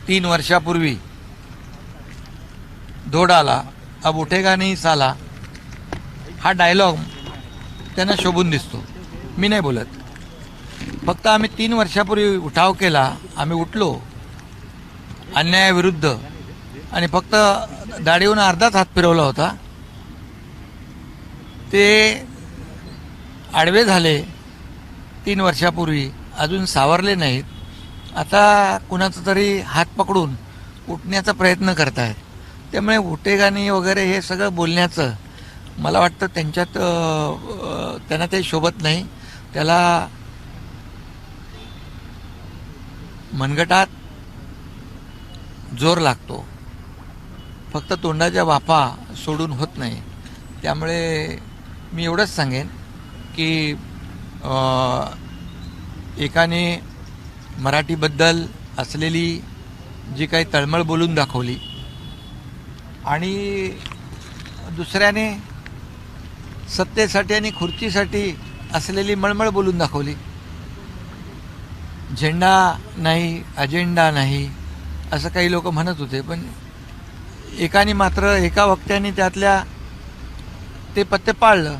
3 वर्षापूर्वी दौड़ आला अब उठेगा नहीं साला हा डायलॉग त्यांना शोभून दिसतो. मी नाही बोलत. फक्त आम्ही 3 वर्षापूर्वी उठाव केला, आम्ही उठलो अन्यायाविरुद्ध आणि फक्त दाढीहून अर्धाच हात फिरवला होता. ते आडवे झाले 3 वर्षापूर्वी, अजून सावरले नाहीत. आता कुणाचा तरी हात पकडून उठण्याचा प्रयत्न करतायत. त्यामुळे उठेगाणी वगैरे हे सगळं बोलण्याचं मला वाटतं त्यांच्यात त्यांना ते शोभत नाही. त्याला मनगटात जोर लागतो, फक्त तोंडाच्या वाफा सोडून होत नाही. त्यामुळे मी एवढंच सांगेन की एकाने मराठीबद्दल असलेली जी काही तळमळ बोलून दाखवली आणि दुसऱ्याने सत्तेसाठी आणि खुर्चीसाठी असलेली मळमळ बोलून दाखवली. झेंडा नाही, अजेंडा नाही असं काही लोक म्हणत होते, पण एकाने मात्र एका वक्त्याने त्यातल्या ते पत्ते पाळलं.